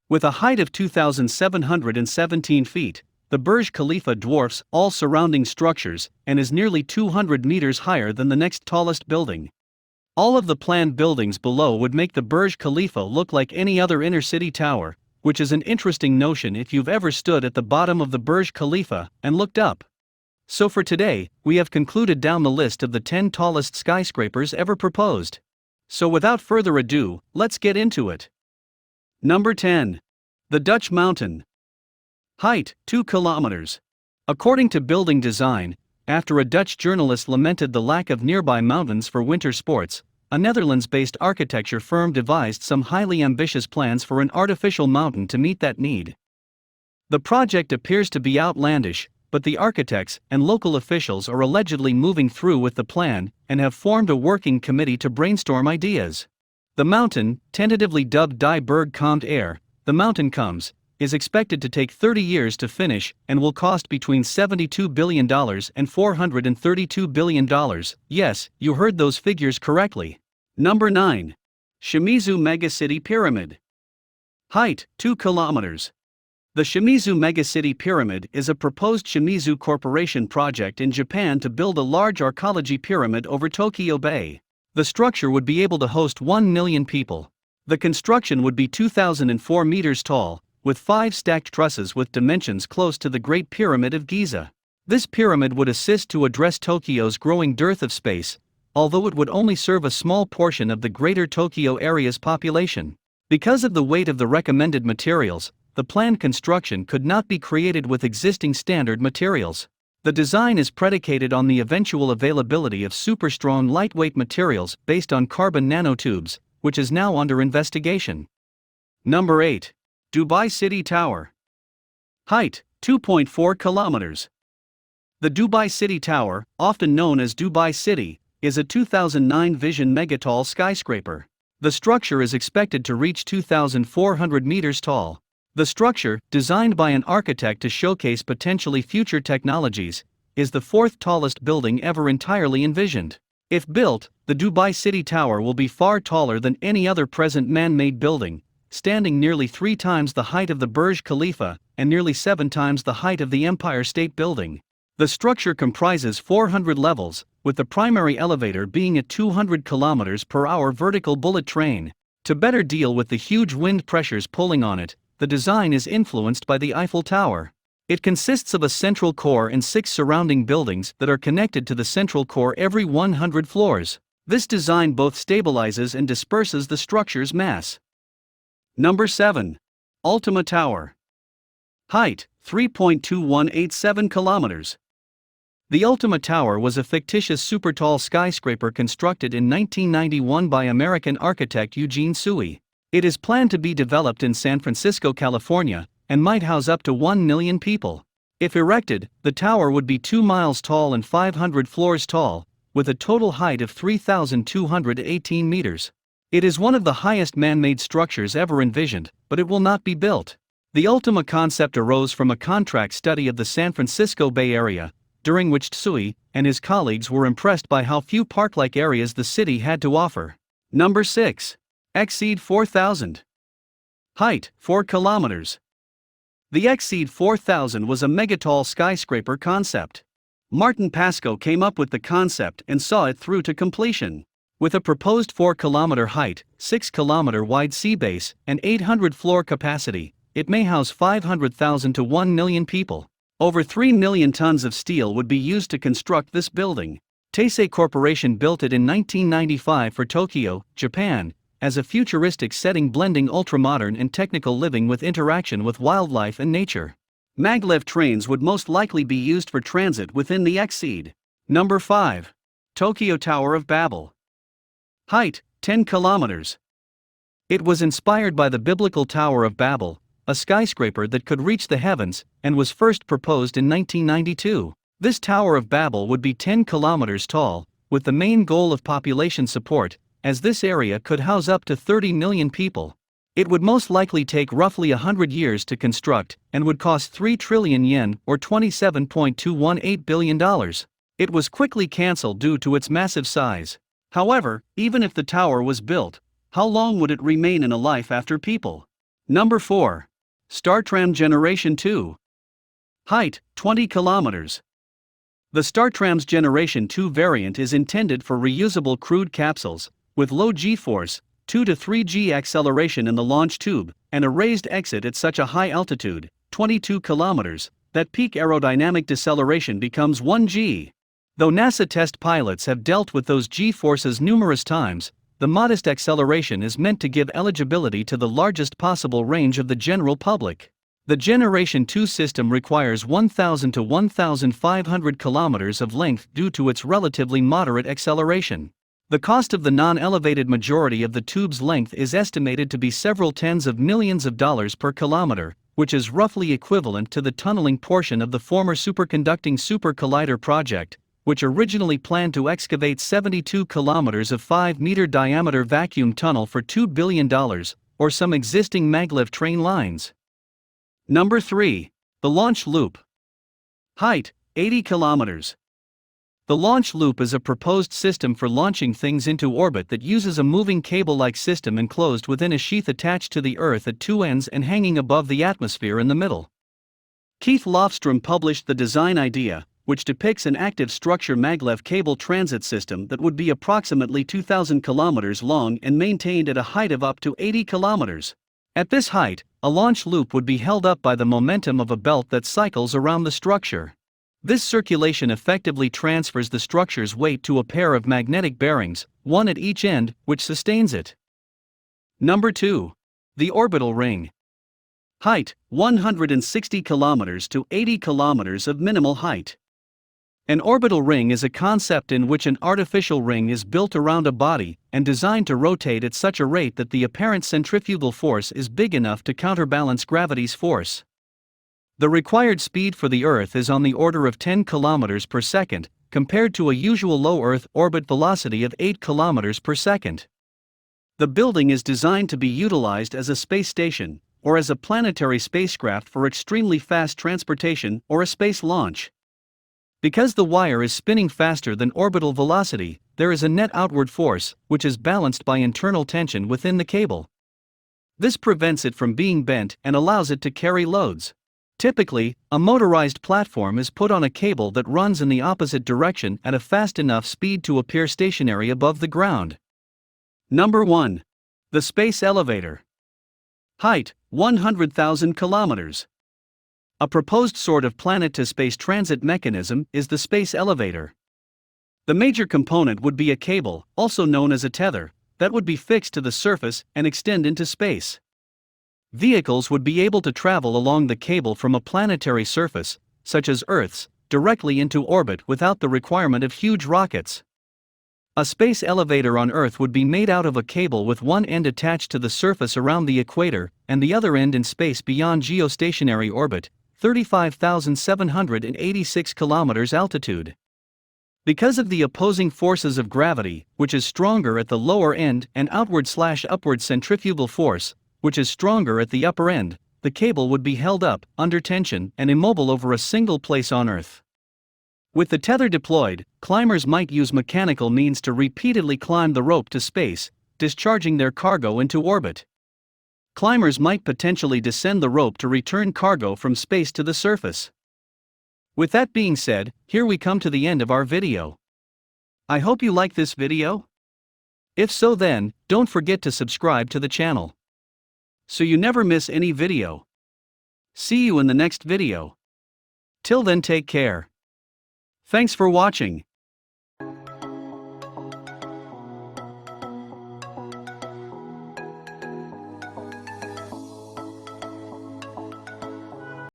With a height of 2,717 feet, the Burj Khalifa dwarfs all surrounding structures and is nearly 200 meters higher than the next tallest building. All of the planned buildings below would make the Burj Khalifa look like any other inner-city tower, which is an interesting notion if you've ever stood at the bottom of the Burj Khalifa and looked up. So for today, we have concluded down the list of the 10 tallest skyscrapers ever proposed. So without further ado, let's get into it. Number 10. The Dutch Mountain. Height, 2 kilometers. According to Building Design, after a Dutch journalist lamented the lack of nearby mountains for winter sports, a Netherlands-based architecture firm devised some highly ambitious plans for an artificial mountain to meet that need. The project appears to be outlandish, but the architects and local officials are allegedly moving through with the plan and have formed a working committee to brainstorm ideas. The mountain, tentatively dubbed Die Berg Komt the mountain comes, is expected to take 30 years to finish and will cost between $72 billion and $432 billion. Yes, you heard those figures correctly. Number 9. Shimizu Megacity Pyramid. Height, 2 kilometers. The Shimizu Megacity Pyramid is a proposed Shimizu Corporation project in Japan to build a large arcology pyramid over Tokyo Bay. The structure would be able to host 1 million people. The construction would be 2,004 meters tall, with 5 stacked trusses with dimensions close to the Great Pyramid of Giza. This pyramid would assist to address Tokyo's growing dearth of space, although it would only serve a small portion of the greater Tokyo area's population. Because of the weight of the recommended materials, the planned construction could not be created with existing standard materials. The design is predicated on the eventual availability of super-strong lightweight materials based on carbon nanotubes, which is now under investigation. Number 8. Dubai City Tower. Height, 2.4 kilometers. The Dubai City Tower, often known as Dubai City, is a 2009 Vision megatall skyscraper. The structure is expected to reach 2,400 meters tall. The structure, designed by an architect to showcase potentially future technologies, is the 4th tallest building ever entirely envisioned. If built, the Dubai City Tower will be far taller than any other present man-made building, standing nearly 3 times the height of the Burj Khalifa and nearly 7 times the height of the Empire State Building. The structure comprises 400 levels, with the primary elevator being a 200 km/h vertical bullet train. To better deal with the huge wind pressures pulling on it, the design is influenced by the Eiffel Tower. It consists of a central core and 6 surrounding buildings that are connected to the central core every 100 floors. This design both stabilizes and disperses the structure's mass. Number 7. Ultima Tower. Height, 3.2187 kilometers. The Ultima Tower was a fictitious super-tall skyscraper constructed in 1991 by American architect Eugene Sui. It is planned to be developed in San Francisco, California, and might house up to 1 million people. If erected, the tower would be 2 miles tall and 500 floors tall, with a total height of 3,218 meters. It is one of the highest man-made structures ever envisioned, but it will not be built. The Ultima concept arose from a contract study of the San Francisco Bay Area, during which Sui and his colleagues were impressed by how few park-like areas the city had to offer. Number 6. Exceed 4000. Height, 4 kilometers. The Exceed 4000 was a megatall skyscraper concept. Martin Pascoe came up with the concept and saw it through to completion. With a proposed 4-kilometer height, 6-kilometer wide sea base, and 800 floor capacity, it may house 500,000 to 1 million people. Over 3 million tons of steel would be used to construct this building. Taisei Corporation built it in 1995 for Tokyo, Japan, as a futuristic setting blending ultramodern and technical living with interaction with wildlife and nature. Maglev trains would most likely be used for transit within the Exceed. Number 5. Tokyo Tower of Babel. Height, 10 kilometers. It was inspired by the biblical Tower of Babel, a skyscraper that could reach the heavens, and was first proposed in 1992. This Tower of Babel would be 10 kilometers tall, with the main goal of population support, as this area could house up to 30 million people. It would most likely take roughly 100 years to construct, and would cost 3 trillion yen or $27.218 billion. It was quickly cancelled due to its massive size. However, even if the tower was built, how long would it remain in a life after people? Number 4. Tram Generation 2. Height, 20 kilometers. The Tram's Generation 2 variant is intended for reusable crewed capsules, with low g-force, 2 to 3 g acceleration in the launch tube, and a raised exit at such a high altitude, 22 kilometers, that peak aerodynamic deceleration becomes 1 g. Though NASA test pilots have dealt with those g-forces numerous times, the modest acceleration is meant to give eligibility to the largest possible range of the general public. The Generation 2 system requires 1,000 to 1,500 kilometers of length due to its relatively moderate acceleration. The cost of the non-elevated majority of the tube's length is estimated to be several tens of millions of dollars per kilometer, which is roughly equivalent to the tunneling portion of the former superconducting Super Collider project, which originally planned to excavate 72 kilometers of 5-meter diameter vacuum tunnel for $2 billion, or some existing maglev train lines. Number 3. The Launch Loop. Height, 80 kilometers. The launch loop is a proposed system for launching things into orbit that uses a moving cable-like system enclosed within a sheath attached to the Earth at two ends and hanging above the atmosphere in the middle. Keith Lofstrom published the design idea, which depicts an active structure maglev cable transit system that would be approximately 2,000 kilometers long and maintained at a height of up to 80 kilometers. At this height, a launch loop would be held up by the momentum of a belt that cycles around the structure. This circulation effectively transfers the structure's weight to a pair of magnetic bearings, one at each end, which sustains it. Number 2. The Orbital Ring. Height, 160 kilometers to 80 kilometers of minimal height. An orbital ring is a concept in which an artificial ring is built around a body and designed to rotate at such a rate that the apparent centrifugal force is big enough to counterbalance gravity's force. The required speed for the Earth is on the order of 10 kilometers per second, compared to a usual low Earth orbit velocity of 8 kilometers per second. The building is designed to be utilized as a space station, or as a planetary spacecraft for extremely fast transportation or a space launch. Because the wire is spinning faster than orbital velocity, there is a net outward force, which is balanced by internal tension within the cable. This prevents it from being bent and allows it to carry loads. Typically, a motorized platform is put on a cable that runs in the opposite direction at a fast enough speed to appear stationary above the ground. Number 1. The Space Elevator. Height, 100,000 kilometers. A proposed sort of planet-to-space transit mechanism is the space elevator. The major component would be a cable, also known as a tether, that would be fixed to the surface and extend into space. Vehicles would be able to travel along the cable from a planetary surface, such as Earth's, directly into orbit without the requirement of huge rockets. A space elevator on Earth would be made out of a cable with one end attached to the surface around the equator and the other end in space beyond geostationary orbit, 35,786 kilometers altitude. Because of the opposing forces of gravity, which is stronger at the lower end, and outward/upward centrifugal force, which is stronger at the upper end, the cable would be held up, under tension, and immobile over a single place on Earth. With the tether deployed, climbers might use mechanical means to repeatedly climb the rope to space, discharging their cargo into orbit. Climbers might potentially descend the rope to return cargo from space to the surface. With that being said, here we come to the end of our video. I hope you like this video. If so, then, don't forget to subscribe to the channel, so you never miss any video. See you in the next video. Till then, take care. Thanks for watching.